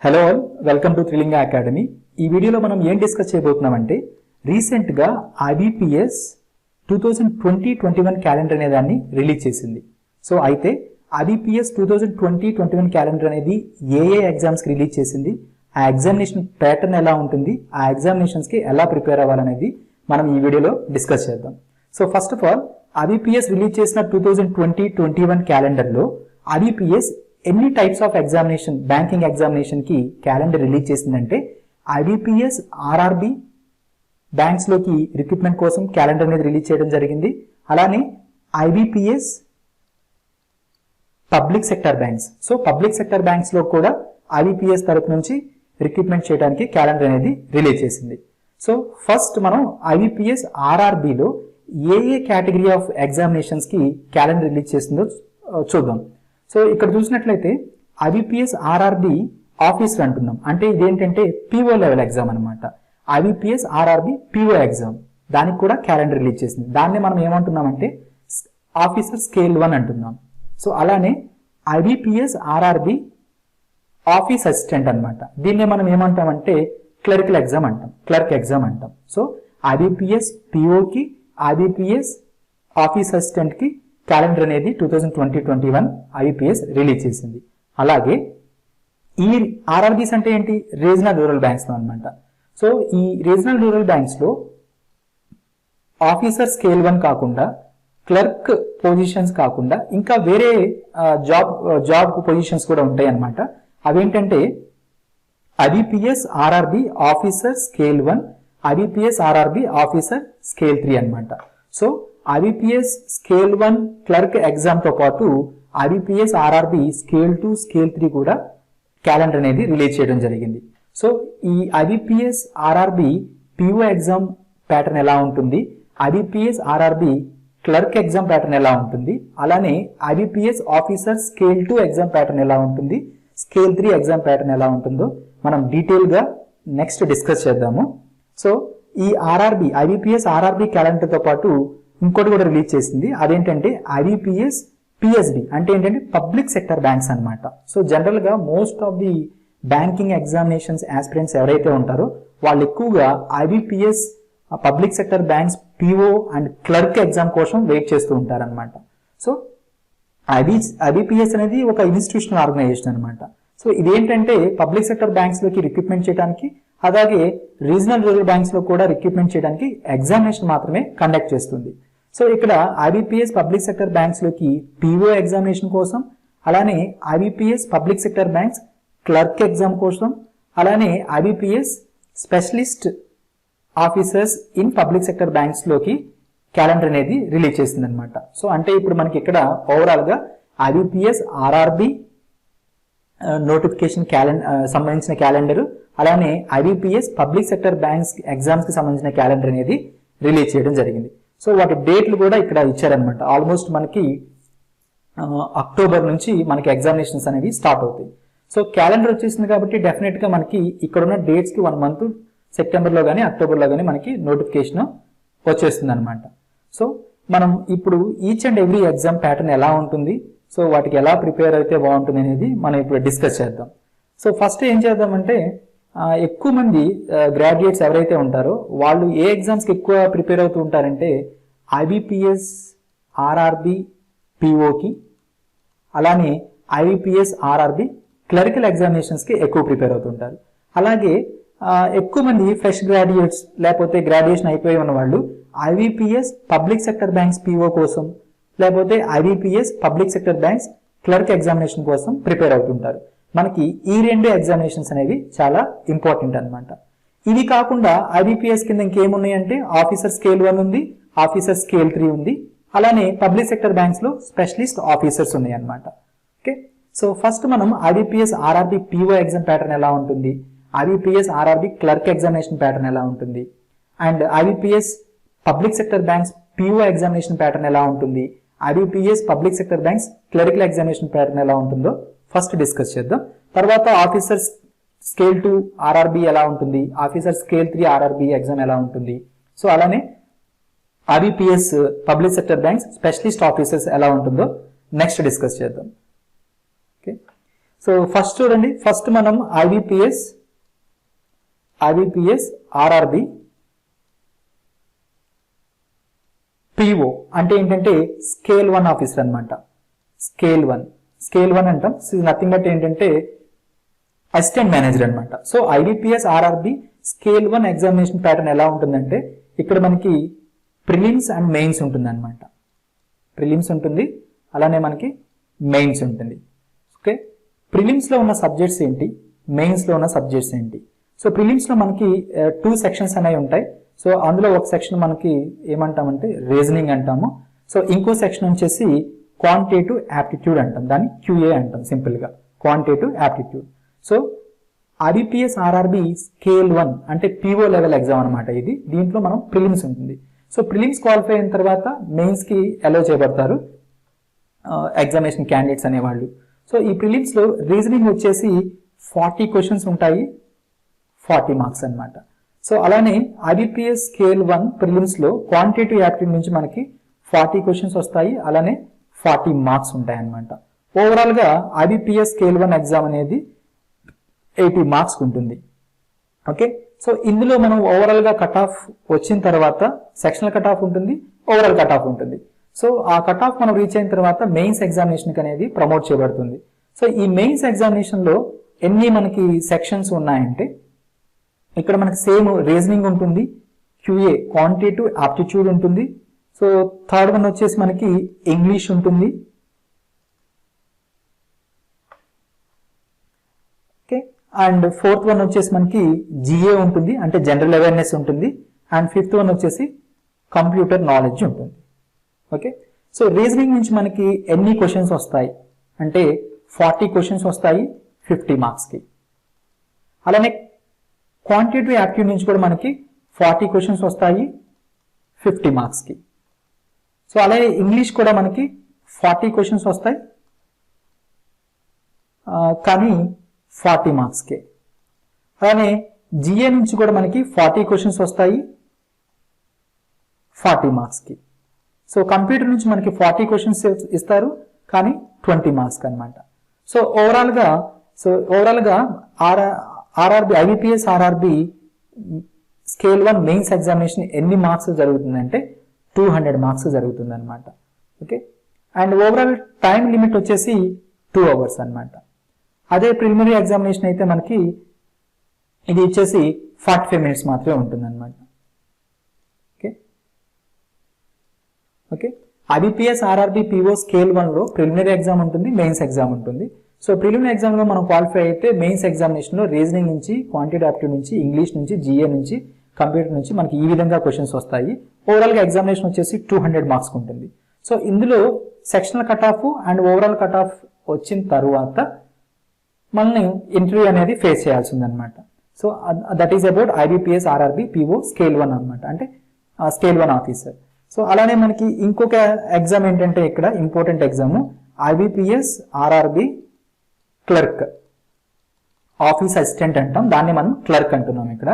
Hello all, welcome to Trilinga academy. ఈ వీడియోలో మనం ఏం డిస్కస్ చేయబోతున్నామంటే రీసెంట్గా IBPS 2020-21 క్యాలెండర్ అనే దాన్ని రిలీజ్ చేసింది. సో అయితే IBPS 2020-21 క్యాలెండర్ అనేది ఏ ఎగ్జామ్స్కి రిలీజ్ చేసింది, ఆ ఎగ్జామినేషన్ ప్యాటర్న్ ఎలా ఉంటుంది, ఆ ఎగ్జామినేషన్స్కి ఎలా ప్రిపేర్ అవ్వాలనేది మనం ఈ వీడియోలో డిస్కస్ చేద్దాం. So first of all IBPS release చేసిన 2020-21 క్యాలెండర్లో IBPS ఎన్ని types of examination, banking examination కి క్యాలెండర్ రిలీజ్ చేసిందంటే IBPS RRB బ్యాంక్స్ లోకి రిక్రూట్మెంట్ కోసం క్యాలెండర్ అనేది రిలీజ్ చేయడం జరిగింది. అలానే IBPS public sector banks, so public sector banks లో కూడా IBPS తరపు నుంచి రిక్రూట్మెంట్ చేయడానికి క్యాలెండర్ అనేది రిలీజ్ చేసింది. సో ఫస్ట్ మనం IBPS RRB లో ఏ కేటగిరీ ఆఫ్ ఎగ్జామినేషన్స్ కి క్యాలెండర్ రిలీజ్ చేసిందో చూద్దాం. సో ఇక్కడ చూసినట్లయితే IBPS RRB ఆఫీసర్ అంటున్నాం, అంటే ఇదేంటంటే PO లెవెల్ ఎగ్జామ్ అనమాట. IBPS RRB PO ఎగ్జామ్, దానికి కూడా క్యాలెండర్ రిలీజ్ చేసింది. దాన్ని మనం ఏమంటున్నామంటే ఆఫీసర్ స్కేల్ 1 అంటున్నాం. సో అలానే IBPS RRB ఆఫీస్ అసిస్టెంట్ అనమాట, దీన్నే మనం ఏమంటామంటే క్లర్క్ ఎగ్జామ్ అంటాం. సో IBPS PO కి IBPS ఆఫీస్ అసిస్టెంట్ కి క్యాలెండర్ అనేది 2020-21 IBPS రిలీజ్ చేసింది. అలాగే ఈ RRBs అంటే ఏంటి, రీజనల్ రూరల్ బ్యాంక్స్ లో అనమాట. సో ఈ రీజనల్ రూరల్ బ్యాంక్స్ లో ఆఫీసర్ స్కేల్ 1 కాకుండా, క్లర్క్ పొజిషన్స్ కాకుండా ఇంకా వేరే జాబ్ పొజిషన్స్ కూడా ఉంటాయి అనమాట. అవేంటంటే IBPS RRB officer scale 1, IBPS RRB officer scale 3 అనమాట. So IBPS scale 1 clerk exam తో పాటు IBPS RRB స్కేల్ 2, స్కేల్ 3 కూడా క్యాలెండర్ అనేది రిలీజ్ చేయడం జరిగింది. సో ఈ IBPS RRB PO exam pattern ఎలా ఉంటుంది, IBPS RRB clerk exam pattern ఎలా ఉంటుంది, అలానే IBPS officer scale 2 exam pattern ఎలా ఉంటుంది, స్కేల్ 3 ఎగ్జామ్ ప్యాటర్న్ ఎలా ఉంటుందో మనం డీటెయిల్ గా నెక్స్ట్ డిస్కస్ చేద్దాము. సో ఈ IBPS RRB క్యాలెండర్ తో పాటు ఇంకోటి కూడా రిలీజ్ చేసింది, అదేంటంటే IBPS PSB, అంటే ఏంటంటే పబ్లిక్ సెక్టర్ బ్యాంక్స్ అనమాట. సో జనరల్ గా most of the banking examinations aspirants ఎవరైతే ఉంటారో వాళ్ళు ఎక్కువగా IBPS public sector banks PO and clerk exam కోసం వెయిట్ చేస్తూ ఉంటారనమాట. సో IBPS అనేది ఒక ఇన్స్టిట్యూషనల్ ఆర్గనైజేషన్ అనమాట. సో ఇదేంటంటే పబ్లిక్ సెక్టర్ బ్యాంక్స్ లోకి రిక్రూట్మెంట్ చేయడానికి, అలాగే రీజనల్ రూరల్ బ్యాంక్స్ లో కూడా రిక్రూట్మెంట్ చేయడానికి ఎగ్జామినేషన్ మాత్రమే కండక్ట్ చేస్తుంది. సో ఇక్కడ IBPS పబ్లిక్ సెక్టర్ బ్యాంక్స్ లోకి PO ఎగ్జామినేషన్ కోసం, అలానే IBPS public sector banks clerk exam కోసం, అలానే IBPS specialist officers in public sector banks లోకి క్యాలెండర్ అనేది రిలీజ్ చేసింది అనమాట. సో అంటే ఇప్పుడు మనకి ఇక్కడ ఓవరాల్ గా IBPS RRB నోటిఫికేషన్ సంబంధించిన క్యాలెండర్, అలానే IBPS public sector banks exams కి సంబంధించిన క్యాలెండర్ అనేది రిలీజ్ చేయడం జరిగింది. సో వాటి డేట్లు కూడా ఇక్కడ ఇచ్చారనమాట. ఆల్మోస్ట్ మనకి అక్టోబర్ నుంచి మనకి ఎగ్జామినేషన్స్ అనేవి స్టార్ట్ అవుతాయి. సో క్యాలెండర్ వచ్చేసింది కాబట్టి డెఫినెట్ గా మనకి ఇక్కడ ఉన్న డేట్స్ కి 1 మంత్ సెప్టెంబర్ లో కానీ అక్టోబర్ లో కానీ మనకి నోటిఫికేషన్ వచ్చేస్తుంది అనమాట. సో మనం ఇప్పుడు each and every exam pattern ఎలా ఉంటుంది, సో వాటికి ఎలా ప్రిపేర్ అయితే బాగుంటుంది అనేది మనం ఇప్పుడు డిస్కస్ చేద్దాం. సో ఫస్ట్ ఏం చేద్దామంటే ఎక్కువ మంది గ్రాడ్యుయేట్స్ ఎవరైతే ఉంటారో వాళ్ళు ఏ ఎగ్జామ్స్కి ఎక్కువ ప్రిపేర్ అవుతూ ఉంటారంటే IBPS RRB POకి, అలానే IBPS RRB క్లరికల్ ఎగ్జామినేషన్స్కి ఎక్కువ ప్రిపేర్ అవుతుంటారు. అలాగే ఎక్కువ మంది ఫ్రెష్ గ్రాడ్యుయేట్స్ లేకపోతే గ్రాడ్యుయేషన్ అయిపోయి ఉన్న వాళ్ళు IBPS public sector banks PO కోసం, లేకపోతే IBPS public sector banks clerk examination కోసం ప్రిపేర్ అవుతుంటారు. మనకి ఈ రెండు ఎగ్జామినేషన్స్ అనేవి చాలా ఇంపార్టెంట్ అనమాట. ఇవి కాకుండా IBPS కింద ఇంకేమున్నాయంటే ఆఫీసర్ స్కేల్ 1 ఉంది, ఆఫీసర్ స్కేల్ 3 ఉంది, అలానే పబ్లిక్ సెక్టర్ బ్యాంక్స్ లో స్పెషలిస్ట్ ఆఫీసర్స్ ఉన్నాయి అనమాట. ఓకే, సో ఫస్ట్ మనం IBPS RRB PO exam pattern ఎలా ఉంటుంది, IBPS RRB clerk examination pattern ఎలా ఉంటుంది, and IBPS public sector banks PO examination pattern ఎలా ఉంటుంది, IBPS public sector banks clerical examination pattern ఎలా ఉంటుందో ఫస్ట్ డిస్కస్ చేద్దాం. తర్వాత ఆఫీసర్ స్కేల్ 2 RRB ఎలా ఉంటుంది, ఆఫీసర్ స్కేల్ 3 RRB ఎగ్జామ్ ఎలా ఉంటుంది, సో అలానే IBPS public sector banks specialist officers ఎలా ఉంటుందో నెక్స్ట్ డిస్కస్ చేద్దాం. ఓకే, సో ఫస్ట్ చూడండి, ఫస్ట్ మనం ఐబిపిఎస్ ఆర్ఆర్బి పిఓ అంటే ఏంటంటే స్కేల్ 1 ఆఫీసర్ అనమాట. స్కేల్ 1 అంటాం. నథింగ్ బట్ ఏంటంటే అసిస్టెంట్ మేనేజర్ అనమాట. So IBPS RRB scale 1 examination pattern ఎలా ఉంటుందంటే ఇక్కడ మనకి ప్రిలిమ్స్ అండ్ మెయిన్స్ ఉంటుంది అనమాట. ప్రిలిమ్స్ ఉంటుంది, అలానే మనకి మెయిన్స్ ఉంటుంది. ఓకే, ప్రిలిమ్స్ లో ఉన్న సబ్జెక్ట్స్ ఏంటి, మెయిన్స్ లో ఉన్న సబ్జెక్ట్స్ ఏంటి? సో ప్రిలిమ్స్ లో మనకి 2 సెక్షన్స్ అనేవి ఉంటాయి. సో అందులో ఒక సెక్షన్ మనకి ఏమంటామంటే రీజనింగ్ అంటాము. సో ఇంకో సెక్షన్ వచ్చేసి క్వాంటిటేటివ్ యాప్టిట్యూడ్ అంటాం, దాన్ని క్యూఏ అంటాం సింపుల్ గా, quantitative aptitude. So IBPS RRB scale 1 అంటే పిఓ లెవెల్ ఎగ్జామ్ అనమాట ఇది. దీంట్లో మనం ప్రిలిమ్స్ ఉంటుంది. సో ప్రిలిమ్స్ క్వాలిఫై అయిన తర్వాత మెయిన్స్ కి అలో చేయబడతారు ఎగ్జామినేషన్ క్యాండిడేట్స్ అనేవాళ్ళు. సో ఈ ప్రిలిమ్స్ లో రీజనింగ్ వచ్చేసి 40 క్వశ్చన్స్ ఉంటాయి, 40 మార్క్స్ అనమాట. సో అలానే ఐబిపిఎస్ స్కేల్ 1 ప్రిలిమ్స్ లో క్వాంటిటేటివ్ యాప్టిట్యూడ్ నుంచి మనకి 40 క్వశ్చన్స్ వస్తాయి, అలానే 40 మార్క్స్ ఉంటాయి అనమాట. ఓవరాల్ గా ఐబిపిఎస్ స్కేల్ 1 ఎగ్జామ్ అనేది 80 మార్క్స్ ఉంటుంది. ఓకే, సో ఇందులో మనం ఓవరాల్ గా కట్ ఆఫ్ వచ్చిన తర్వాత సెక్షనల్ కట్ ఆఫ్ ఉంటుంది, ఓవరాల్ కట్ ఆఫ్ ఉంటుంది. సో ఆ కట్ ఆఫ్ మనం రీచ్ అయిన తర్వాత మెయిన్స్ ఎగ్జామినేషన్ అనేది ప్రమోట్ చేయబడుతుంది. సో ఈ మెయిన్స్ ఎగ్జామినేషన్ లో ఎన్ని మనకి సెక్షన్స్ ఉన్నాయంటే ఇక్కడ మనకి సేమ్ రీజనింగ్ ఉంటుంది, క్యూఏ క్వాంటిటేటివ్ ఆప్టిట్యూడ్ ఉంటుంది. సో థర్డ్ వన్ వచ్చేసి మనకి ఇంగ్లీష్ ఉంటుంది. ఓకే, అండ్ ఫోర్త్ వన్ వచ్చేసి మనకి జిఏ ఉంటుంది, అంటే జనరల్ అవేర్నెస్ ఉంటుంది. అండ్ ఫిఫ్త్ వన్ వచ్చేసి కంప్యూటర్ నాలెడ్జ్ ఉంటుంది. ఓకే, సో రీజనింగ్ నుంచి మనకి ఎన్ని క్వశ్చన్స్ వస్తాయి అంటే 40 క్వశ్చన్స్ వస్తాయి 50 మార్క్స్ కి. అలానే క్వాంటిటేటివ్ యాప్టిట్యూడ్ నుంచి కూడా మనకి 40 క్వశ్చన్స్ వస్తాయి 50 మార్క్స్ కి. సో అలాగే ఇంగ్లీష్ కూడా మనకి 40 క్వశ్చన్స్ వస్తాయి కానీ 40 మార్క్స్ కే. అలానే జిఏ నుంచి కూడా మనకి 40 క్వశ్చన్స్ వస్తాయి 40 మార్క్స్ కి. సో కంప్యూటర్ నుంచి మనకి 40 క్వశ్చన్స్ ఇస్తారు కానీ 20 మార్క్స్ అనమాట. సో ఓవరాల్ గా RRB IBPS RRB scale 1 mains examination ఎన్ని మార్క్స్ జరుగుతుందంటే 200 మార్క్స్ జరుగుతుంది అనమాట. Okay, and overall time limit వచ్చేసి 2 అవర్స్ అనమాట. అదే ప్రిలిమినరీ ఎగ్జామినేషన్ అయితే మనకి ఇది వచ్చేసి 45 మినిట్స్ మాత్రమే ఉంటుంది అనమాట. Okay, IBPS RRB PO scale 1 లో ప్రిలిమినరీ ఎగ్జామ్ ఉంటుంది, మెయిన్స్ ఎగ్జామ్ ఉంటుంది. సో ప్రిలిమినరీ ఎగ్జామ్ లో మనం క్వాలిఫై అయితే మెయిన్స్ ఎగ్జామినేషన్ లో రీజనింగ్ నుంచి, క్వాంటిటేటివ్ యాప్టిట్యూడ్ నుంచి, ఇంగ్లీష్ నుంచి, జిఏ నుంచి, కంప్యూటర్ నుంచి మనకి ఈ విధంగా క్వశ్చన్స్ వస్తాయి. ఓవరాల్ గా ఎగ్జామినేషన్ వచ్చేసి 200 మార్క్స్ ఉంటుంది. సో ఇందులో sectional cut of and overall cut of వచ్చిన తర్వాత మనల్ని ఇంటర్వ్యూ అనేది ఫేస్ చేయాల్సింది అనమాట. So that is about IBPS RRB PO scale 1 అనమాట, అంటే స్కేల్ 1 ఆఫీసర్. సో అలానే మనకి ఇంకొక ఎగ్జామ్ ఏంటంటే ఇక్కడ important exam IBPS RRB clerk, office assistant అంటాం, దాన్ని మనం క్లర్క్ అంటున్నాం ఇక్కడ.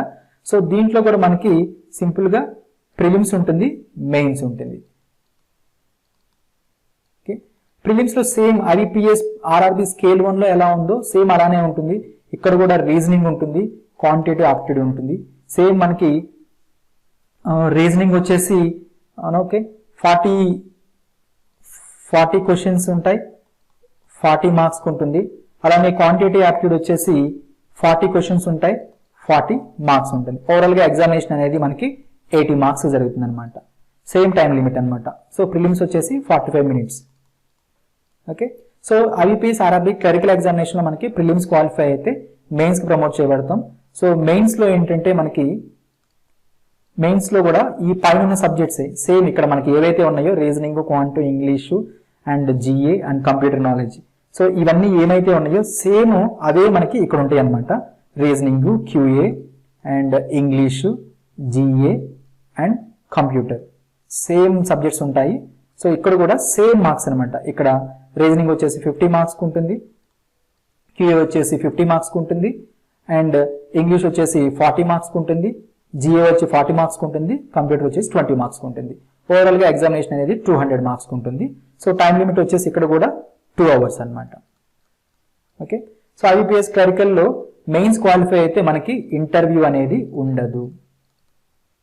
సో దీంట్లో కూడా మనకి సింపుల్ గా ప్రిలిమ్స్ ఉంటుంది, మెయిన్స్ ఉంటుంది. ఓకే, ప్రిలిమ్స్ లో సేమ్ ఐబిపిఎస్ ఆర్ఆర్బి స్కేల్ 1 లో ఎలా ఉందో సేమ్ అలానే ఉంటుంది. ఇక్కడ కూడా రీజనింగ్ ఉంటుంది, క్వాంటిటేటివ్ యాప్టిట్యూడ్ ఉంటుంది. సేమ్ మనకి రీజనింగ్ వచ్చేసి ఓకే 40 క్వశ్చన్స్ ఉంటాయి, 40 మార్క్స్ ఉంటుంది. అలానే క్వాంటిటేటివ్ యాప్టిట్యూడ్ వచ్చేసి 40 క్వశ్చన్స్ ఉంటాయి, 40 మార్క్స్ ఉంటుంది. ఓవరాల్ గా ఎగ్జామినేషన్ అనేది మనకి 80 మార్క్స్ జరుగుతుంది అనమాట. సేమ్ టైం లిమిట్ అనమాట. సో ప్రిలిమ్స్ వచ్చేసి 45 minutes. Okay, so IBPS RRB clerical examination లో మనకి ప్రిలిమ్స్ క్వాలిఫై అయితే మెయిన్స్ కి ప్రమోట్ చేయబడతాం. సో మెయిన్స్ లో ఏంటంటే మనకి మెయిన్స్ లో కూడా ఈ పైన సబ్జెక్ట్స్ సేమ్ ఇక్కడ మనకి ఏవైతే ఉన్నాయో reasoning, quantity, English and GA and computer knowledge, so ఇవన్నీ ఏమైతే ఉన్నాయో సేమ్ అవే మనకి ఇక్కడ ఉంటాయి అనమాట. Reasoning, QA and English, GA and computer same subjects ఉంటాయి. సో ఇక్కడ కూడా సేమ్ మార్క్స్ అనమాట. ఇక్కడ రీజనింగ్ వచ్చేసి 50 మార్క్స్ ఉంటుంది, క్యూఏ వచ్చేసి 50 మార్క్స్ ఉంటుంది, అండ్ ఇంగ్లీష్ వచ్చేసి 40 మార్క్స్ ఉంటుంది, జిఏ వచ్చి 40 మార్క్స్ ఉంటుంది, కంప్యూటర్ వచ్చేసి 20 మార్క్స్ ఉంటుంది. ఓవరాల్ గా ఎగ్జామినేషన్ అనేది 200 మార్క్స్ ఉంటుంది. సో టైం లిమిట్ వచ్చేసి ఇక్కడ కూడా 2 అవర్స్ అనమాట. ఓకే, సో ఐబీపీఎస్ క్లరికల్లో మెయిన్స్ క్వాలిఫై అయితే మనకి ఇంటర్వ్యూ అనేది ఉండదు.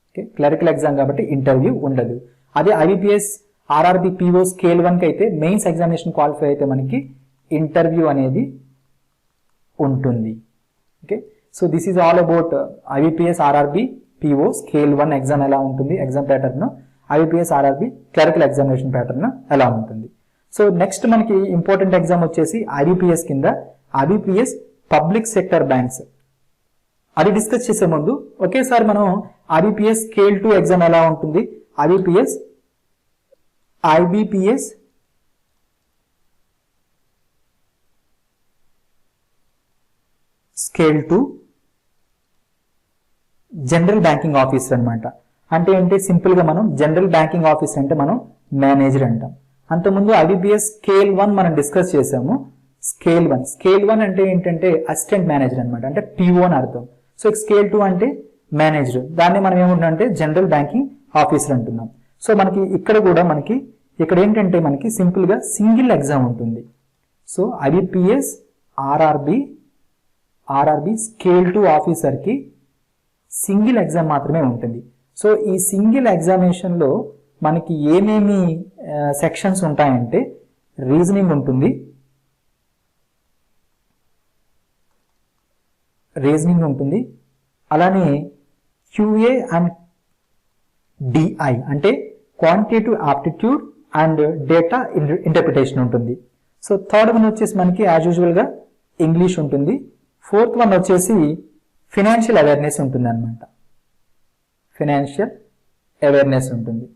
ఓకే, క్లరికల్ ఎగ్జామ్ కాబట్టి ఇంటర్వ్యూ ఉండదు. అదే ఐబీపీఎస్ ఆర్ఆర్బి పిఓ స్కేల్ 1కి అయితే మెయిన్స్ ఎగ్జామినేషన్ క్వాలిఫై అయితే మనకి ఇంటర్వ్యూ అనేది ఉంటుంది. Okay, so this is all about IBPS RRB PO scale 1 exam ఎలా ఉంటుంది, exam pattern, IBPS RRB clerical examination pattern ఎలా ఉంటుంది. సో నెక్స్ట్ మనకి ఇంపార్టెంట్ ఎగ్జామ్ వచ్చేసి ఐబీపీఎస్ కింద ఐబీపీఎస్ పబ్లిక్ సెక్టర్ బ్యాంక్స్. అది డిస్కస్ చేసే ముందు ఒకేసారి మనం ఐబీపీఎస్ స్కేల్ 2 ఎగ్జామ్ ఎలా ఉంటుంది, IBPS scale 2 general banking officer అనమాట. అంటే ఏంటి, సింపుల్ గా మనం జనరల్ బ్యాంకింగ్ ఆఫీసర్ అంటే మనం మేనేజర్ అంటాం. అంతకుముందు ఐబీపీఎస్ స్కేల్ 1 మనం డిస్కస్ చేసాము. స్కేల్ 1 అంటే ఏంటంటే అసిస్టెంట్ మేనేజర్ అనమాట, అంటే పిఓ అని అర్థం. సో స్కేల్ 2 అంటే మేనేజర్, దాన్ని మనం ఏమంటామంటే జనరల్ బ్యాంకింగ్ ఆఫీసర్ అంటున్నాం. సో మనకి ఇక్కడ కూడా మనకి ఇక్కడ ఏంటంటే మనకి సింపుల్ గా సింగిల్ ఎగ్జామ్ ఉంటుంది. So IBPS RRB scale 2 officer కి సింగిల్ ఎగ్జామ్ మాత్రమే ఉంటుంది. సో ఈ సింగిల్ ఎగ్జామినేషన్ లో మనకి ఏమేమి సెక్షన్స్ ఉంటాయంటే రీజనింగ్ ఉంటుంది, అలానే క్యూఏ అండ్ డిఐ అంటే quantitative aptitude and data interpretation ఉంటుంది. సో థర్డ్ వన్ వచ్చేసి మనకి యాజ్ యూజువల్ గా ఇంగ్లీష్ ఉంటుంది. ఫోర్త్ వన్ వచ్చేసి ఫినాన్షియల్ అవేర్నెస్ ఉంటుంది అనమాట, ఫైనాన్షియల్ అవేర్నెస్ ఉంటుంది.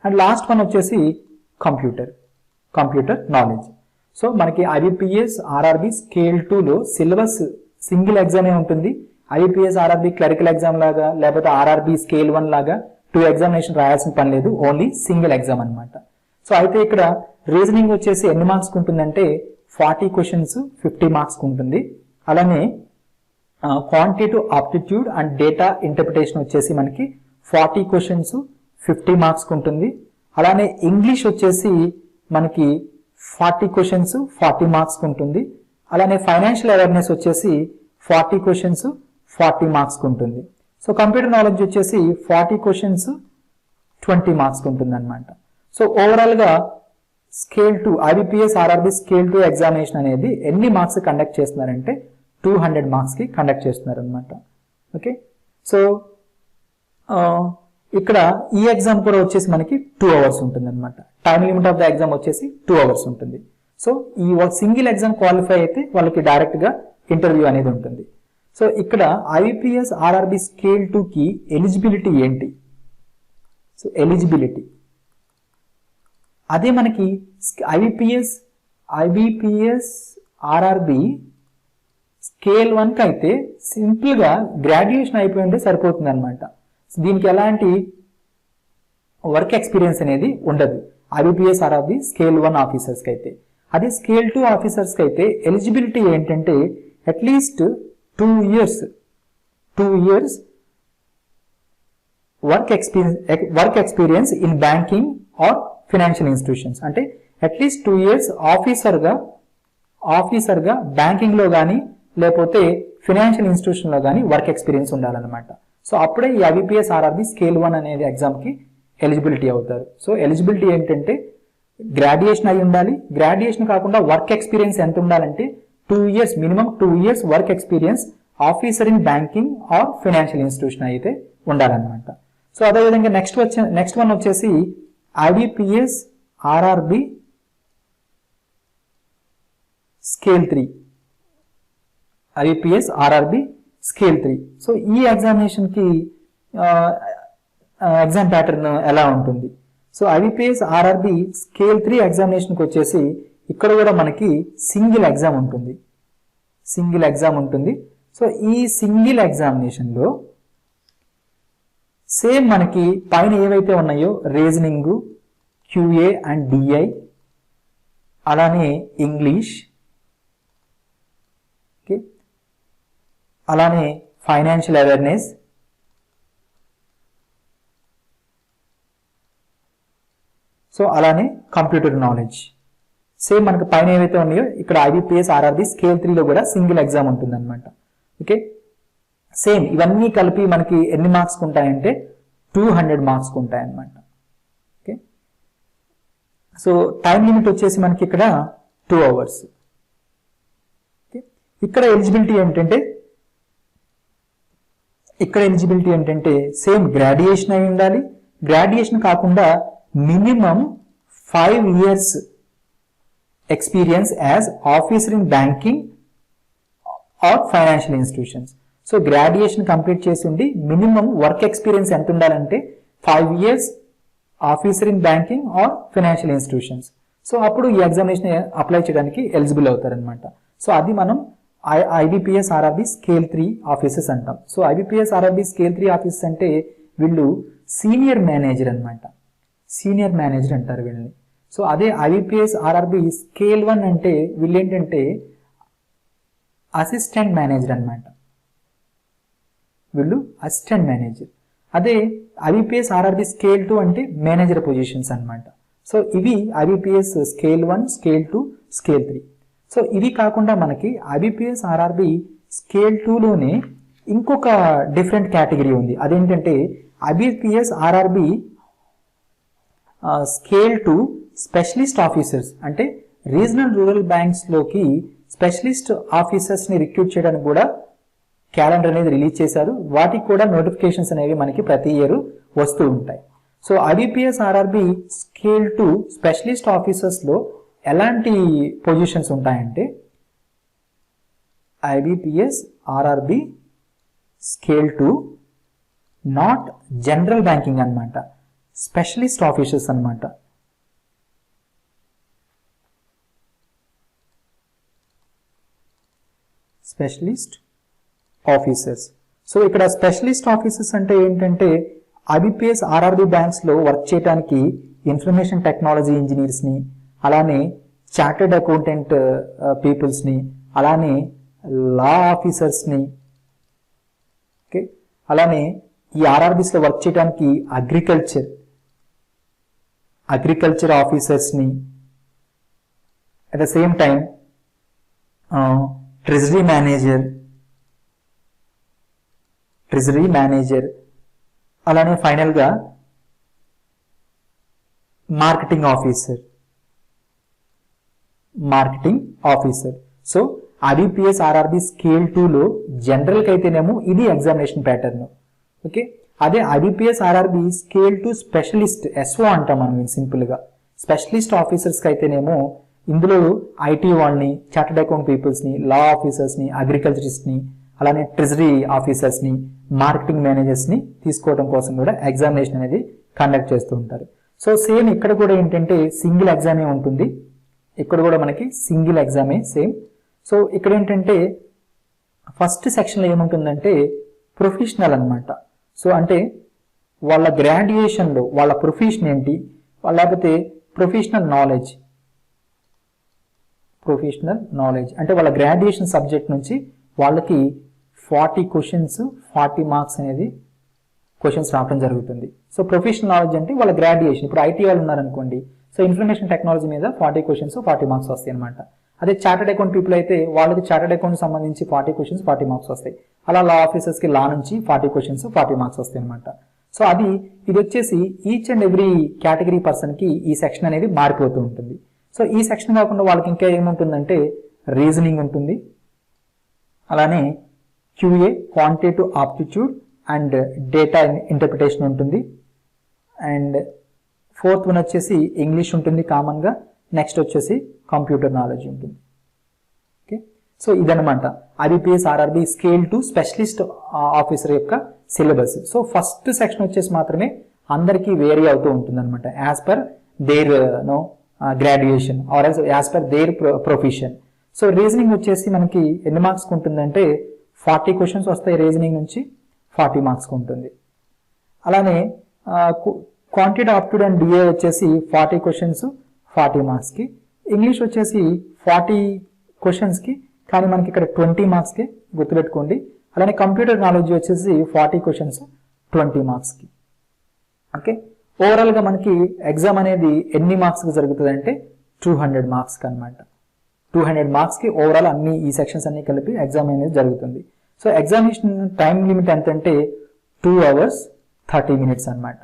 అండ్ లాస్ట్ వన్ వచ్చేసి కంప్యూటర్ నాలెడ్జ్. సో మనకి ఐబీపీఎస్ ఆర్ఆర్బి స్కేల్ 2లో సిలబస్ సింగిల్ ఎగ్జామే ఉంటుంది. ఐబీపీఎస్ ఆర్ఆర్బి క్లరికల్ ఎగ్జామ్ లాగా లేకపోతే ఆర్ఆర్బి స్కేల్ 1 లాగా 2 ఎగ్జామినేషన్ రాయాల్సిన పని లేదు, ఓన్లీ సింగిల్ ఎగ్జామ్ అనమాట. సో అయితే ఇక్కడ రీజనింగ్ వచ్చేసి ఎన్ని మార్క్స్ ఉంటుందంటే 40 క్వశ్చన్స్ 50 మార్క్స్ ఉంటుంది. అలానే quantitative aptitude and data interpretation వచ్చేసి మనకి 40 క్వశ్చన్స్ 50 మార్క్స్ ఉంటుంది. అలానే ఇంగ్లీష్ వచ్చేసి మనకి 40 క్వశ్చన్స్ 40 మార్క్స్ ఉంటుంది. అలానే ఫైనాన్షియల్ అవేర్నెస్ వచ్చేసి 40 క్వశ్చన్స్ 40 మార్క్స్ ఉంటుంది. సో కంప్యూటర్ నాలెడ్జ్ వచ్చేసి 40 క్వశ్చన్స్ 20 మార్క్స్ ఉంటుంది అనమాట. సో ఓవరాల్ గా scale 2 IBPS RRB scale 2 examination అనేది ఎన్ని మార్క్స్ కండక్ట్ చేస్తున్నారంటే 200 మార్క్స్ కి కండక్ట్ చేస్తున్నారు అనమాట. ఓకే, సో ఇక్కడ ఈ ఎగ్జామ్ కూడా వచ్చేసి మనకి 2 అవర్స్ ఉంటుంది అనమాట. Time limit of the exam వచ్చేసి 2 అవర్స్ ఉంటుంది. సో ఈ సింగిల్ ఎగ్జామ్ క్వాలిఫై అయితే వాళ్ళకి డైరెక్ట్ గా ఇంటర్వ్యూ అనేది ఉంటుంది. సో ఇక్కడ ఐబీపీఎస్ ఆర్ఆర్బి స్కేల్ 2 కి ఎలిజిబిలిటీ ఏంటి, సో ఎలిజిబిలిటీ అదే మనకి ఐబీపీఎస్ ఆర్ఆర్బి స్కేల్ 1 కి అయితే సింపుల్ గా గ్రాడ్యుయేషన్ అయిపోయి ఉంటే సరిపోతుంది అనమాట. దీనికి ఎలాంటి వర్క్ ఎక్స్పీరియన్స్ అనేది ఉండదు ఐబీపీఎస్ ఆర్ఆర్బి స్కేల్ 1 ఆఫీసర్స్ కి అయితే. అదే స్కేల్ 2 ఆఫీసర్స్ కి అయితే ఎలిజిబిలిటీ ఏంటంటే at least 2 years work experience in banking or financial institutions. అంటే అట్లీస్ట్ 2 years ఆఫీసర్ గా బ్యాంకింగ్ లో కానీ లేకపోతే ఫైనాన్షియల్ ఇన్స్టిట్యూషన్ లో కానీ వర్క్ ఎక్స్పీరియన్స్ ఉండాలన్నమాట. సో అప్పుడే ఈ ఐబీపీఎస్ ఆర్ఆర్బి స్కేల్ 1 అనేది ఎగ్జామ్ కి ఎలిజిబిలిటీ అవుతారు. సో ఎలిజిబిలిటీ ఏంటంటే గ్రాడ్యుయేషన్ అయి ఉండాలి, గ్రాడ్యుయేషన్ కాకుండా వర్క్ ఎక్స్పీరియన్స్ ఎంత ఉండాలంటే 2 years minimum 2 years work experience officer in banking or financial institution అయితే ఉండాలన్నమాట. సో అదేవిధంగా నెక్స్ట్ వన్ వచ్చేసి IBPS RRB scale 3, IBPS RRB scale 3. So ఈ ఎగ్జామినేషన్ కి ఎగ్జామ్ ప్యాటర్న్ ఎలా ఉంటుంది, so IBPS RRB scale 3 examination కి వచ్చేసి ఇక్కడ కూడా మనకి సింగిల్ ఎగ్జామ్ ఉంటుంది. సో ఈ సింగిల్ ఎగ్జామినేషన్ లో సేమ్ మనకి పైన ఏవైతే ఉన్నాయో రీజనింగ్, క్యూఏ అండ్ డిఐ, అలానే ఇంగ్లీష్, అలానే ఫైనాన్షియల్ అవేర్నెస్, సో అలానే కంప్యూటర్ నాలెడ్జ్, సేమ్ మనకు పైన ఏవైతే ఉన్నాయో ఇక్కడ IBPS RRB స్కేల్ 3లో కూడా సింగిల్ ఎగ్జామ్ ఉంటుంది అనమాట. ఓకే, సేమ్ ఇవన్నీ కలిపి మనకి ఎన్ని మార్క్స్ ఉంటాయంటే 200 మార్క్స్ ఉంటాయి అన్నమాట. ఓకే, సో టైం లిమిట్ వచ్చేసి మనకి ఇక్కడ 2 hours. ఓకే, ఇక్కడ ఎలిజిబిలిటీ ఏంటంటే సేమ్ గ్రాడ్యుయేషన్ అయి ఉండాలి. గ్రాడ్యుయేషన్ కాకుండా minimum 5 years experience as officer in banking or financial institutions. So graduation complete చేసి ఉండి మినిమం వర్క్ ఎక్స్పీరియన్స్ ఎంత ఉండాలంటే 5 years officer in banking or financial institutions. So అప్పుడు ఈ ఎగ్జామినేషన్ అప్లై చేయడానికి ఎలిజిబుల్ అవుతారనమాట. సో అది మనం IBPS RRB స్కేల్ 3 ఆఫీసర్స్ అంటాం. So IBPS RRB scale 3 officers అంటే వీళ్ళు సీనియర్ మేనేజర్ అనమాట. సీనియర్ మేనేజర్ అంటారు వీళ్ళని. సో అదే IBPS RRB స్కేల్ 1 అంటే వీళ్ళు ఏంటంటే అసిస్టెంట్ మేనేజర్ అనమాట. వీళ్ళు అసిస్టెంట్ మేనేజర్. అదే IBPS RRB స్కేల్ 2 అంటే మేనేజర్ పొజిషన్స్ అనమాట. సో ఇవి IBPS scale 1, scale 2, scale 3. So ఇవి కాకుండా మనకి IBPS RRB స్కేల్ 2లోనే ఇంకొక డిఫరెంట్ కేటగిరీ ఉంది. అదేంటంటే IBPS RRB scale 2 specialist officers. అంటే రీజనల్ రూరల్ బ్యాంక్స్లోకి స్పెషలిస్ట్ ఆఫీసర్స్ని రిక్రూట్ చేయడానికి కూడా క్యాలెండర్ అనేది రిలీజ్ చేశారు. వాటికి కూడా నోటిఫికేషన్స్ అనేవి మనకి ప్రతి ఇయర్ వస్తూ ఉంటాయి. So IBPS RRB scale 2 specialist ఆఫీసర్స్లో ఎలాంటి పొజిషన్స్ ఉంటాయంటే IBPS RRB scale 2 not general banking అనమాట, స్పెషలిస్ట్ ఆఫీసర్స్ అనమాట. Specialist officers. సో ఇక్కడ స్పెషలిస్ట్ ఆఫీసర్స్ అంటే ఏంటంటే IBPS RRB బ్యాంక్స్లో వర్క్ చేయడానికి ఇన్ఫర్మేషన్ టెక్నాలజీ ఇంజనీర్స్ని, అలానే చార్టెడ్ అకౌంటెంట్ పీపుల్స్ని, అలానే లా ఆఫీసర్స్ని, ఓకే, అలానే ఈ RRBస్లో వర్క్ చేయడానికి అగ్రికల్చర్ ఆఫీసర్స్ని, at the same time treasury manager, అలానే ఫైనల్గా marketing officer. So IBPS RRB scale 2లో జనరల్కి అయితేనేమో ఇది ఎగ్జామినేషన్ ప్యాటర్న్. ఓకే, అదే IBPS RRB scale 2 specialist SO అంటాం మనం సింపుల్గా. స్పెషలిస్ట్ ఆఫీసర్స్కి అయితేనేమో ఇందులో IT వాళ్ళని, చార్టెడ్ అకౌంట్ పీపుల్స్ని, లా ఆఫీసర్స్ని, అగ్రికల్చరిస్ట్ని, అలానే ట్రెజరీ ఆఫీసర్స్ని, మార్కెటింగ్ మేనేజర్స్ని తీసుకోవడం కోసం కూడా ఎగ్జామినేషన్ అనేది కండక్ట్ చేస్తూ ఉంటారు. సో సేమ్ ఇక్కడ కూడా ఏంటంటే సింగిల్ ఎగ్జామే ఉంటుంది. ఇక్కడ కూడా మనకి సింగిల్ ఎగ్జామే సేమ్. సో ఇక్కడ ఏంటంటే ఫస్ట్ సెక్షన్లో ఏముంటుందంటే ప్రొఫెషనల్ అనమాట. సో అంటే వాళ్ళ గ్రాడ్యుయేషన్లో వాళ్ళ ప్రొఫెషన్ ఏంటి, లేకపోతే ప్రొఫెషనల్ నాలెడ్జ్ అంటే వాళ్ళ గ్రాడ్యుయేషన్ సబ్జెక్ట్ నుంచి వాళ్ళకి 40 క్వశ్చన్స్ 40 మార్క్స్ అనేది క్వశ్చన్స్ రావడం జరుగుతుంది. సో ప్రొఫెషనల్ నాలెడ్జ్ అంటే వాళ్ళ గ్రాడ్యుయేషన్. ఇప్పుడు IT వాళ్ళు ఉన్నారనుకోండి, సో ఇన్ఫర్మేషన్ టెక్నాలజీ మీద 40 క్వశ్చన్స్ 40 మార్క్స్ వస్తాయి అనమాట. అదే చార్టెడ్ అకౌంట్ పీపుల్ అయితే వాళ్ళకి చార్టెడ్ అకౌంట్ సంబంధించి 40 క్వశ్చన్స్ 40 మార్క్స్ వస్తాయి. అలా లా ఆఫీసర్స్కి లా నుంచి 40 క్వశ్చన్స్ 40 మార్క్స్ వస్తాయి అనమాట. సో ఇది వచ్చేసి ఈచ్ అండ్ ఎవ్రీ కేటగిరీ పర్సన్కి ఈ సెక్షన్ అనేది మారిపోతూ ఉంటుంది. సో ఈ సెక్షన్ కాకుండా వాళ్ళకి ఇంకా ఏముంటుందంటే రీజనింగ్ ఉంటుంది, అలానే QA quantitative aptitude and data interpretation ఉంటుంది, అండ్ 4th వన్ వచ్చేసి ఇంగ్లీష్ ఉంటుంది కామన్గా. నెక్స్ట్ వచ్చేసి కంప్యూటర్ నాలెడ్జ్ ఉంటుంది. ఓకే, సో ఇదనమాట IBPS RRB scale 2 specialist officer యొక్క సిలబస్. సో ఫస్ట్ సెక్షన్ వచ్చేసి మాత్రమే అందరికీ వేరీ అవుతూ ఉంటుంది అనమాట, as per their graduation are as per their profession. So reasoning వచ్చేసి మనకి ఎన్ని మార్క్స్కి ఉంటుందంటే 40 క్వశ్చన్స్ వస్తాయి. రీజనింగ్ నుంచి 40 మార్క్స్కి ఉంటుంది. అలానే క్వాంటిటీ ఆప్టిట్యూడ్ అండ్ DA వచ్చేసి 40 క్వశ్చన్స్ 40 మార్క్స్కి. ఇంగ్లీష్ వచ్చేసి 40 క్వశ్చన్స్కి, కానీ మనకి ఇక్కడ 20 మార్క్స్కి గుర్తుపెట్టుకోండి. అలానే కంప్యూటర్ నాలెడ్జ్ వచ్చేసి 40 క్వశ్చన్స్ 20 మార్క్స్కి. ఓకే, ఓవరాల్గా మనకి ఎగ్జామ్ అనేది ఎన్ని మార్క్స్కి జరుగుతుంది అంటే 200 మార్క్స్కి అనమాట. 200 మార్క్స్కి ఓవరాల్ అన్ని ఈ సెక్షన్స్ అన్ని కలిపి ఎగ్జామ్ అనేది జరుగుతుంది. సో ఎగ్జామినేషన్ టైం లిమిట్ ఎంత అంటే 2 hours 30 minutes అనమాట.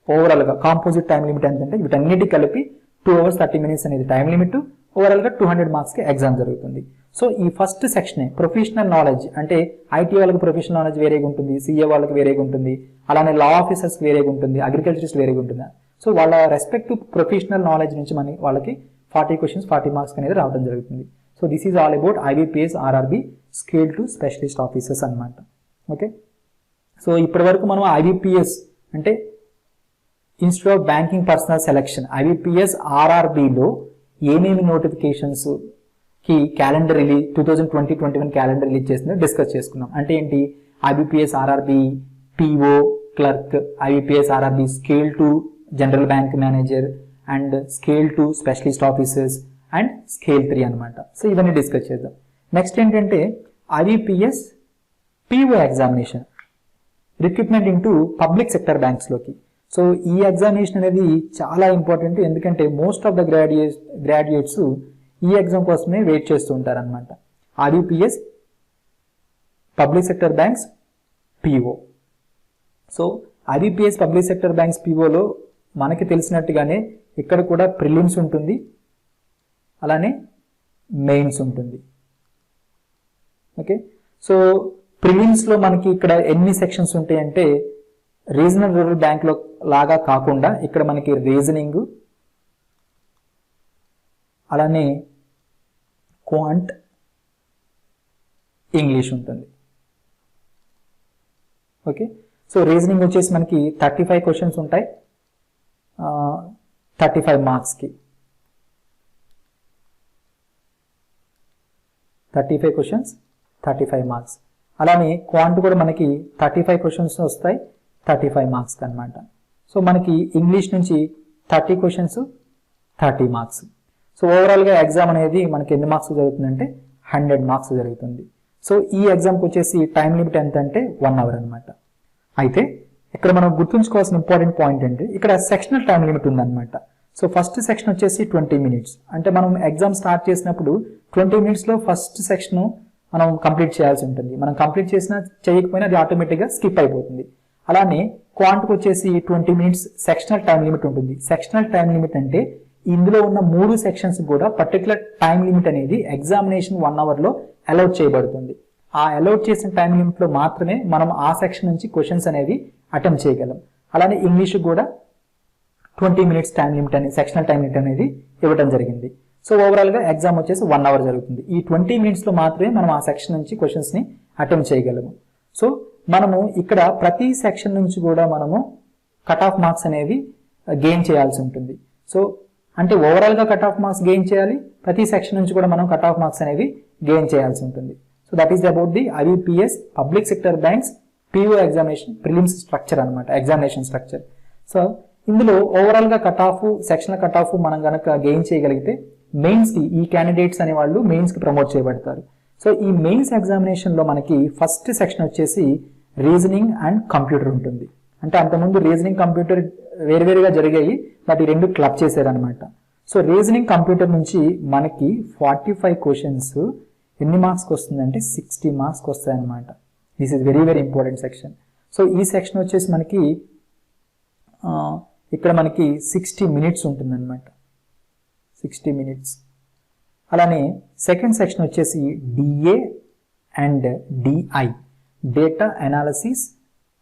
ఓవరాల్గా కాంపోజిట్ టైం లిమిట్ ఎంత అంటే వీటన్నిటి కలిపి 2 hours 30 minutes అనేది టైం లిమిట్. ఓవరాల్గా 200 మార్క్స్కి ఎగ్జామ్ జరుగుతుంది. సో ఈ ఫస్ట్ సెక్షనే ప్రొఫెషనల్ నాలెడ్జ్, అంటే ఐటీ వాళ్ళకి ప్రొఫెషనల్ నాలెడ్జ్ వేరేగా ఉంటుంది, సిఏ వాళ్ళకి వేరేగా ఉంటుంది, అలానే లా ఆఫీసర్స్కి వేరేగా ఉంటుంది, అగ్రికల్చరిస్ట్ వేరేగా ఉంటుంది. సో వాళ్ళ రెస్పెక్టివ్ ప్రొఫెషనల్ నాలెడ్జ్ నుంచి వాళ్ళకి 40 questions 40 మార్క్స్ అనేది రావడం జరుగుతుంది. So this is all about IBPS RRB scale to specialist officers అనమాట. ఓకే, సో ఇప్పటి వరకు మనం IBPS అంటే institute of banking personal selection IBPS RRBలో ఏమేమి నోటిఫికేషన్స్ కి క్యాలెండర్ రిలీజ్ 2020-21 క్యాలెండర్ రిలీజ్ చేసిందో డిస్కస్ చేసుకున్నాం. అంటే ఏంటి, IBPS RRB PO clerk, IBPS RRB scale to general bank manager and scale to specialist officers and scale 3 అనమాట. So ఇవన్నీ discuss చేద్దాం. Next ఏంటంటే IBPS PO examination recruitment into public sector బ్యాంక్స్లోకి. So ఈ ఎగ్జామినేషన్ అనేది చాలా ఇంపార్టెంట్, ఎందుకంటే most of the graduates ఈ ఎగ్జామ్ కోసమే వెయిట్ చేస్తూ ఉంటారు అనమాట. IBPS public sector banks PO. So IBPS public sector banks POలో మనకి తెలిసినట్టుగానే ఇక్కడ కూడా ప్రిలిమ్స్ ఉంటుంది, అలానే మెయిన్స్ ఉంటుంది. ఓకే, సో ప్రిలిమ్స్లో మనకి ఇక్కడ ఎన్ని సెక్షన్స్ ఉంటాయంటే రీజనల్ రూరల్ బ్యాంక్లో లాగా కాకుండా ఇక్కడ మనకి రీజనింగ్, అలానే క్వాంట్, ఇంగ్లీష్ ఉంటుంది. ఓకే, సో రీజనింగ్ వచ్చేసి మనకి 35 questions ఉంటాయి 35 మార్క్స్కి. 35 questions 35 మార్క్స్. అలానే క్వాంట్ కూడా మనకి 35 questions వస్తాయి 35 మార్క్స్కి అనమాట. సో మనకి ఇంగ్లీష్ నుంచి 30 questions 30 మార్క్స్. సో ఓవరాల్గా ఎగ్జామ్ అనేది మనకి ఎన్ని మార్క్స్ జరుగుతుందంటే 100 మార్క్స్ జరుగుతుంది. సో ఈ ఎగ్జామ్కి వచ్చేసి టైం లిమిట్ ఎంత అంటే 1 hour అనమాట. అయితే ఇక్కడ మనం గుర్తుంచుకోవాల్సిన ఇంపార్టెంట్ పాయింట్ అంటే ఇక్కడ సెక్షనల్ టైం లిమిట్ ఉందన్నమాట. సో ఫస్ట్ సెక్షన్ వచ్చేసి 20 minutes. అంటే మనం ఎగ్జామ్ స్టార్ట్ చేసినప్పుడు 20 minutesలో ఫస్ట్ సెక్షన్ మనం కంప్లీట్ చేయాల్సి ఉంటుంది. మనం కంప్లీట్ చేసినా చేయకపోయినా అది ఆటోమేటిక్గా స్కిప్ అయిపోతుంది. అలానే క్వాంట్కి వచ్చేసి 20 minutes సెక్షనల్ టైం లిమిట్ ఉంటుంది. సెక్షనల్ టైం లిమిట్ అంటే ఇందులో ఉన్న 3 సెక్షన్స్ కూడా పర్టికులర్ టైం లిమిట్ అనేది ఎగ్జామినేషన్ 1 hourలో అలౌట్ చేయబడుతుంది. ఆ అలౌట్ చేసిన టైం లిమిట్లో మాత్రమే మనం ఆ సెక్షన్ నుంచి క్వశ్చన్స్ అనేవి అటెంప్ట్ చేయగలం. అలానే ఇంగ్లీష్ కూడా 20 minutes టైం లిమిట్ అనేది సెక్షనల్ టైం లిమిట్ అనేది ఇవ్వడం జరిగింది. సో ఓవరాల్గా ఎగ్జామ్ వచ్చేసి 1 hour జరుగుతుంది. ఈ 20 minutesలో మాత్రమే మనం ఆ సెక్షన్ నుంచి క్వశ్చన్స్ని అటెంప్ట్ చేయగలము. సో మనము ఇక్కడ ప్రతి సెక్షన్ నుంచి కూడా మనము కట్ ఆఫ్ మార్క్స్ అనేవి గెయిన్ చేయాల్సి ఉంటుంది. సో అంటే ఓవరాల్గా కట్ ఆఫ్ మార్క్స్ గెయిన్ చేయాలి, ప్రతి సెక్షన్ నుంచి కూడా మనం కట్ ఆఫ్ మార్క్స్ అనేవి గెయిన్ చేయాల్సి ఉంటుంది. So that is about the IBPS public sector banks PO examination prelims structure అనమాట, ఎగ్జామినేషన్ స్ట్రక్చర్. సో ఇందులో ఓవరాల్గా cut off, sectional cut of మనం కనుక గెయిన్ చేయగలిగితే మెయిన్స్కి ఈ క్యాండిడేట్స్ అనే వాళ్ళు మెయిన్స్కి ప్రమోట్ చేయబడతారు. సో ఈ మెయిన్స్ ఎగ్జామినేషన్లో మనకి ఫస్ట్ సెక్షన్ వచ్చేసి రీజనింగ్ అండ్ కంప్యూటర్ ఉంటుంది. అంటే అంతకుముందు రీజనింగ్ కంప్యూటర్ వేరువేరుగా జరిగాయి, బట్ ఈ 2 క్లబ్ చేశారనమాట. సో రీజనింగ్ కంప్యూటర్ నుంచి మనకి 45 questions ఎన్ని మార్క్స్కి వస్తుందంటే 60 మార్క్స్కి వస్తాయి అనమాట. This is very very important section. So ఈ సెక్షన్ వచ్చేసి మనకి ఇక్కడ మనకి 60 minutes ఉంటుందన్నమాట, 60 minutes. అలానే సెకండ్ సెక్షన్ వచ్చేసి DA and DI, data analysis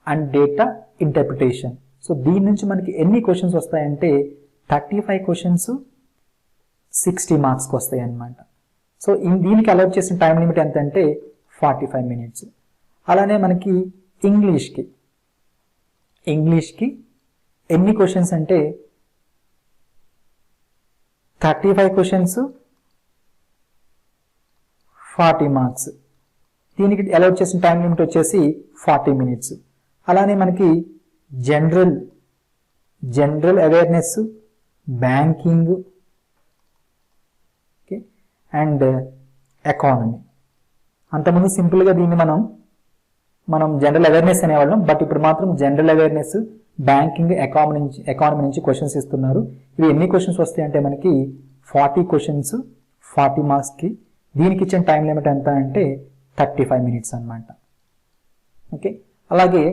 and data interpretation. So దీని నుంచి మనకి ఎన్ని క్వశ్చన్స్ వస్తాయంటే 35 questions 60 మార్క్స్కి వస్తాయి అన్నమాట. సో దీనికి అలౌట్ చేసిన టైం లిమిట్ ఎంత అంటే 45 minutes. అలానే మనకి ఇంగ్లీష్కి ఎన్ని క్వశ్చన్స్ అంటే 35 questions 40 మార్క్స్. దీనికి అలౌట్ చేసిన టైం లిమిట్ వచ్చేసి 40 minutes. అలానే మనకి general awareness, banking and economy. అంతకుముందు సింపుల్గా దీన్ని మనం జనరల్ అవేర్నెస్ అనేవాళ్ళం, బట్ ఇప్పుడు మాత్రం జనరల్ అవేర్నెస్, బ్యాంకింగ్, ఎకానమీ నుంచి క్వశ్చన్స్ ఇస్తున్నారు. ఇవి ఎన్ని క్వశ్చన్స్ వస్తాయి అంటే మనకి 40 క్వశ్చన్స్ 40 మార్క్స్కి. దీనికి ఇచ్చిన టైం లిమిట్ ఎంత అంటే 35 మినిట్స్ అనమాట. ఓకే, అలాగే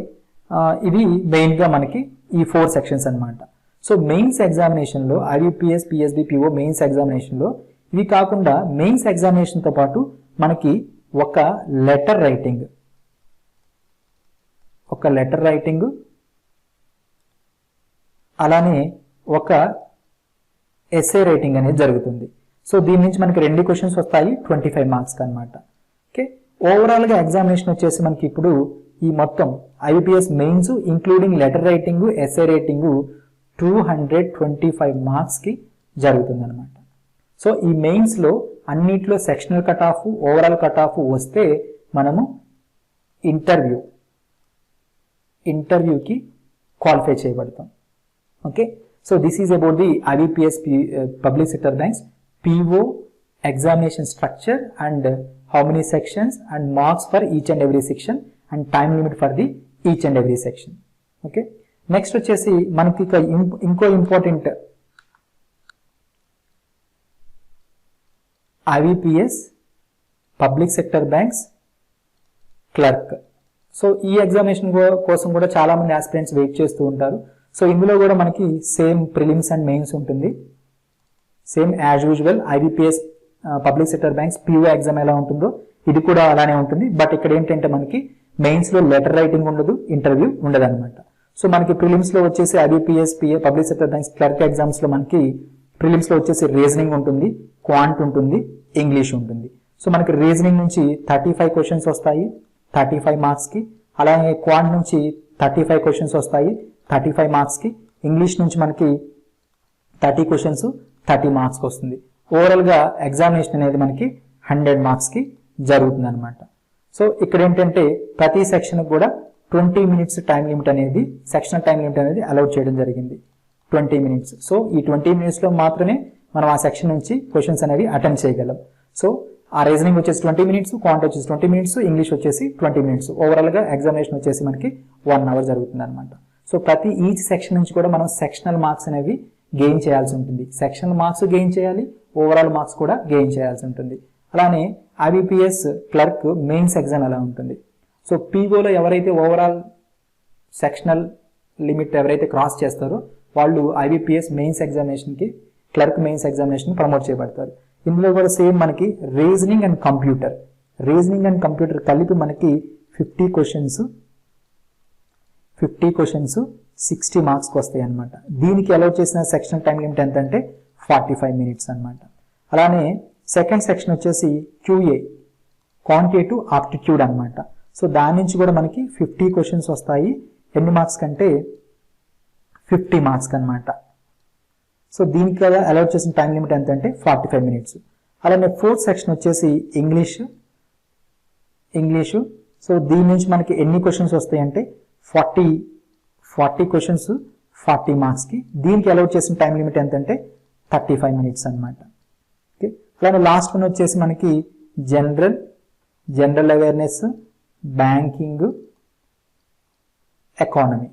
ఇది మెయిన్గా మనకి ఈ 4 సెక్షన్స్ అనమాట. సో మెయిన్స్ ఎగ్జామినేషన్లో ఐబీపీఎస్ పిఎస్బి పిఓ మెయిన్స్ ఎగ్జామినేషన్లో ఇవి కాకుండా మెయిన్స్ ఎగ్జామినేషన్తో పాటు మనకి ఒక లెటర్ రైటింగ్ అలానే ఒక ఎస్ఏ రైటింగ్ అనేది జరుగుతుంది. సో దీని నుంచి మనకి 2 క్వశ్చన్స్ వస్తాయి 25 మార్క్స్ అనమాట. ఓకే, ఓవరాల్గా ఎగ్జామినేషన్ వచ్చేసి మనకి ఇప్పుడు ఈ మొత్తం IBPS mains including letter writing essay writing 225 మార్క్స్కి జరుగుతుంది అనమాట. సో ఈ మెయిన్స్లో అన్నిట్లో sectional cut off overall cut off వస్తే మనము ఇంటర్వ్యూకి క్వాలిఫై చేయబడతాం. Okay, so this is about the IBPS public sector banks PO examination structure and how many sections and marks for each and every section and time limit for the each and every section. Okay, next వచ్చేసి మనకి ఇంకో important IBPS public sector banks clerk. So ఈ examination కోసం కూడా చాలా మంది aspirants wait చేస్తూ ఉంటారు. సో ఇందులో కూడా మనకి సేమ్ ప్రిలిమ్స్ అండ్ మెయిన్స్ ఉంటుంది. Same as usual IBPS public sector banks PO exam ఎలా ఉంటుందో ఇది కూడా అలానే ఉంటుంది. బట్ ఇక్కడ ఏంటంటే మనకి మెయిన్స్లో లెటర్ రైటింగ్ ఉండదు, ఇంటర్వ్యూ ఉండదు అనమాట. సో మనకి ప్రిలిమ్స్లో వచ్చేసి IBPS public sector banks clerk ఎగ్జామ్స్లో మనకి ప్రిలిమ్స్లో వచ్చేసి రీజనింగ్ ఉంటుంది, క్వాంట్ ఉంటుంది, ఇంగ్లీష్ ఉంటుంది. సో మనకి రీజనింగ్ నుంచి 35 క్వశ్చన్స్ వస్తాయి 35 మార్క్స్కి. అలాగే క్వాంట్ నుంచి 35 క్వశ్చన్స్ వస్తాయి 35 మార్క్స్కి. ఇంగ్లీష్ నుంచి మనకి 30 క్వశ్చన్స్ 30 మార్క్స్కి వస్తుంది. ఓవరాల్గా ఎగ్జామినేషన్ అనేది మనకి 100 మార్క్స్కి జరుగుతుంది అనమాట. సో ఇక్కడ ఏంటంటే ప్రతి సెక్షన్కి కూడా 20 మినిట్స్ టైం లిమిట్ అనేది సెక్షనల్ టైం లిమిట్ అనేది అలౌట్ చేయడం జరిగింది 20 మినిట్స్. సో ఈ 20 మినిట్స్లో మాత్రమే మనం ఆ సెక్షన్ నుంచి క్వశ్చన్స్ అనేవి అటెండ్ చేయగలం. సో ఆ రీజనింగ్ వచ్చేసి 20 మినిట్స్, క్వాంట్ వచ్చేసి 20 మినిట్స్, ఇంగ్లీష్ వచ్చేసి 20 మినిట్స్. ఓవరాల్గా ఎగ్జామినేషన్ వచ్చేసి మనకి 1 అవర్ జరుగుతుంది అనమాట. సో ప్రతి ఈచ్ సెక్షన్ నుంచి కూడా మనం సెక్షనల్ మార్క్స్ అనేవి గెయిన్ చేయాల్సి ఉంటుంది. సెక్షనల్ మార్క్స్ గెయిన్ చేయాలి, ఓవరాల్ మార్క్స్ కూడా గెయిన్ చేయాల్సి ఉంటుంది. అలానే ఐబీపీఎస్ క్లర్క్ మెయిన్స్ ఎగ్జామ్ ఎలా ఉంటుంది. సో POలో ఎవరైతే ఓవరాల్ సెక్షనల్ లిమిట్ ఎవరైతే క్రాస్ చేస్తారో వాళ్ళు ఐబీపీఎస్ మెయిన్స్ ఎగ్జామినేషన్కి క్లర్క్ మెయిన్స్ ఎగ్జామినేషన్ ప్రమోట్ చేయబడతారు. ఇందులో కూడా సేమ్ మనకి రీజనింగ్ అండ్ కంప్యూటర్ కలిపి మనకి 50 క్వశ్చన్స్ 60 మార్క్స్కి వస్తాయి అనమాట. దీనికి అలౌట్ చేసిన సెక్షన్ టైం లిమిట్ ఎంత అంటే 45 మినిట్స్ అనమాట. అలానే సెకండ్ సెక్షన్ వచ్చేసి QA క్వాంటిటేటివ్ ఆప్టిట్యూడ్ అనమాట. సో దాని నుంచి కూడా మనకి 50 క్వశ్చన్స్ వస్తాయి. ఎన్ని మార్క్స్ కంటే 50 మార్క్స్ అనమాట. సో దీనికి కదా అలౌట్ చేసిన టైం లిమిట్ ఎంత అంటే 45 మినిట్స్. అలానే ఫోర్త్ సెక్షన్ వచ్చేసి ఇంగ్లీషు. సో దీని నుంచి మనకి ఎన్ని క్వశ్చన్స్ వస్తాయి అంటే 40 క్వశ్చన్స్ 40 మార్క్స్కి. దీనికి అలౌట్ చేసిన టైం లిమిట్ ఎంత అంటే 35 మినిట్స్ అనమాట. ఓకే, అలానే లాస్ట్ వన్ వచ్చేసి మనకి general awareness, banking, economy.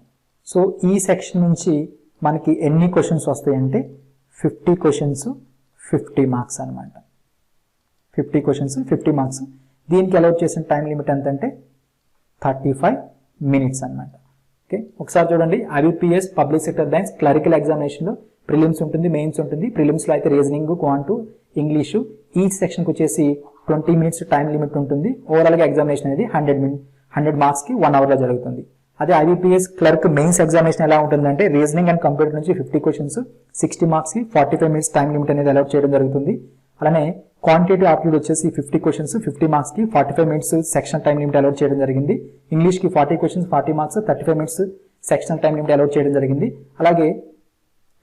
So ఈ సెక్షన్ నుంచి మనకి ఎన్ని క్వశ్చన్స్ వస్తాయంటే 50 క్వశ్చన్స్ 50 మార్క్స్ అనమాట. 50 క్వశ్చన్స్ 50 మార్క్స్. దీనికి అలౌట్ చేసిన టైం లిమిట్ ఎంత అంటే 35 మినిట్స్ అనమాట. ఓకే, ఒకసారి చూడండి. IBPS public sector banks clerical ఎగ్జామినేషన్లో ప్రిలిమ్స్ ఉంటుంది, మెయిన్స్ ఉంటుంది. ప్రిలిమ్స్లో అయితే రీజనింగ్, క్వాంటు, ఇంగ్లీషు. ఈచ్ సెక్షన్కి వచ్చేసి 20 మినిట్స్ టైం లిమిట్ ఉంటుంది. ఓవరాల్గా ఎగ్జామినేషన్ అనేది 100 మార్క్స్కి 1 అవర్లో జరుగుతుంది. అదే ఐబీపీఎస్ క్లర్క్ మెయిన్స్ ఎగ్జామినేషన్ ఎలా ఉంటుందంటే రీజనింగ్ అండ్ కంప్యూటర్ నుంచి 50 క్వశ్చన్స్ 60 మార్క్స్కి 45 మినిట్స్ టైం లిమిట్ అనేది అలౌట్ చేయడం జరుగుతుంది. అలానే క్వాంటిటేటివ్ ఆప్టిట్యూడ్ వచ్చేసి 50 క్వశ్చన్స్ 50 మార్క్స్కి 45 minutes section time limit allot చేయడం జరిగింది. ఇంగ్లీష్కి 40 questions 40 marks 35 minutes section time limit allot చేయడం జరిగింది. అలాగే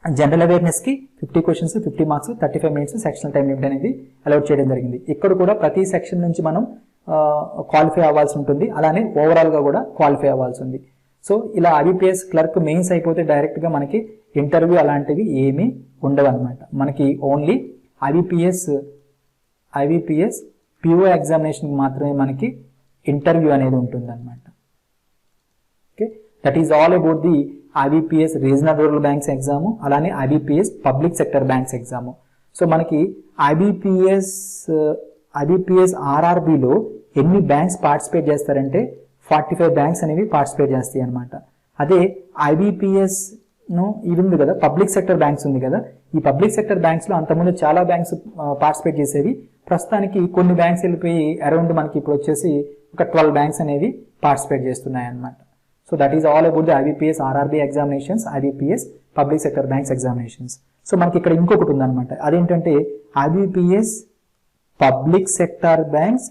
జనరల్ అవేర్నెస్కి 50 questions 50 marks 35 minutes section time limit అనేది అలౌట్ చేయడం జరిగింది. ఇక్కడ కూడా ప్రతి సెక్షన్ నుంచి మనం క్వాలిఫై అవ్వాల్సి ఉంటుంది. అలానే ఓవరాల్గా కూడా క్వాలిఫై అవ్వాల్సి ఉంది. సో ఇలా ఐబీపీఎస్ క్లర్క్ మెయిన్స్ అయిపోతే డైరెక్ట్గా మనకి ఇంటర్వ్యూ అలాంటివి ఏమీ ఉండవు అనమాట. మనకి ఓన్లీ ఐబీపీఎస్ PO ఎగ్జామినేషన్ మాత్రమే మనకి ఇంటర్వ్యూ అనేది ఉంటుంది అనమాట. Okay, that is all about the IBPS regional rural banks exam, అలానే IBPS public sector banks exam. So మనకి ఐబిపిఎస్ ఆర్ఆర్బిలో ఎన్ని బ్యాంక్స్ పార్టిసిపేట్ చేస్తారంటే 45 బ్యాంక్స్ అనేవి పార్టిసిపేట్ చేస్తాయి అనమాట. అదే ఐబిపిఎస్ ఇది ఉంది కదా, పబ్లిక్ సెక్టర్ బ్యాంక్స్ ఉంది కదా, ఈ పబ్లిక్ సెక్టర్ బ్యాంక్స్ లో అంతకుముందు చాలా బ్యాంక్స్ పార్టిసిపేట్ చేసేవి. ప్రస్తుతానికి కొన్ని బ్యాంక్స్ వెళ్ళిపోయి అరౌండ్ మనకి ఇప్పుడు వచ్చేసి ఒక 12 బ్యాంక్స్ అనేవి పార్టిసిపేట్ చేస్తున్నాయి అనమాట. So that is all about the IBPS RRB examinations, IBPS public sector banks examinations. So మనకి ఇక్కడ ఇంకొకటి ఉందన్నమాట, అదేంటంటే IBPS public sector banks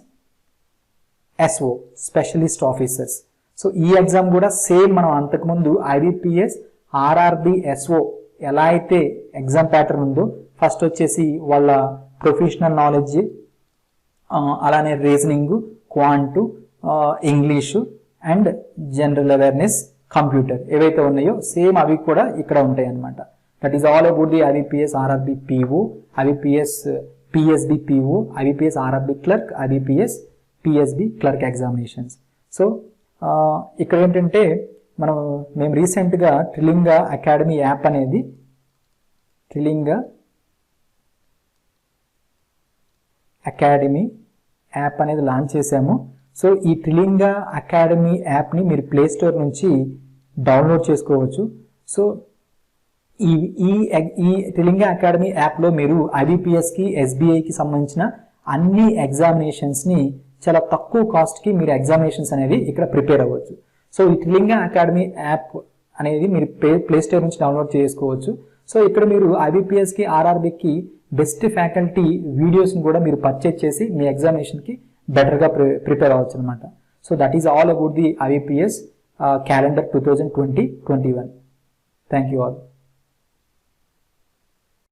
SO specialist officers. So ఈ ఎగ్జామ్ కూడా సేమ్ మనం అంతకుముందు ఐబిపిఎస్ ఆర్ఆర్బి ఎస్ఓ ఎలా అయితే ఎగ్జామ్ ప్యాటర్న్ ఉందో, ఫస్ట్ వచ్చేసి వాళ్ళ ప్రొఫెషనల్ నాలెడ్జ్, అలానే reasoning, quant, English and general awareness, computer ఏవైతే ఉన్నాయో సేమ్ అవి కూడా ఇక్కడ ఉంటాయి అన్నమాట. That is all about the IBPS RRB PO, IBPS PSB PO, IBPS RRB clerk, IBPS PSB clerk examinations. So ఇక్కడ ఏంటంటే మేము రీసెంట్గా ట్రిలింగ అకాడమీ యాప్ అనేది లాంచ్ చేశాము. సో ఈ ట్రిలింగ అకాడమీ యాప్ని మీరు ప్లే స్టోర్ నుంచి డౌన్లోడ్ చేసుకోవచ్చు. సో ఈ ట్రిలింగ అకాడమీ యాప్లో మీరు ఐబిపిఎస్కి, ఎస్బీఐకి సంబంధించిన అన్ని ఎగ్జామినేషన్స్ని చాలా తక్కువ కాస్ట్కి మీరు ఎగ్జామినేషన్స్ అనేవి ఇక్కడ ప్రిపేర్ అవ్వచ్చు. సో ఈ ట్రిలింగ అకాడమీ యాప్ అనేది మీరు ప్లే స్టోర్ నుంచి డౌన్లోడ్ చేసుకోవచ్చు. సో ఇక్కడ మీరు ఐబిపిఎస్కి, ఆర్ఆర్బికి బెస్ట్ ఫ్యాకల్టీ వీడియోస్ని కూడా మీరు పర్చేజ్ చేసి మీ ఎగ్జామినేషన్కి బెటర్గా ప్రిపేర్ అవ్వచ్చు అనమాట. So that is all about the IBPS calendar 2020-21. Thank you all.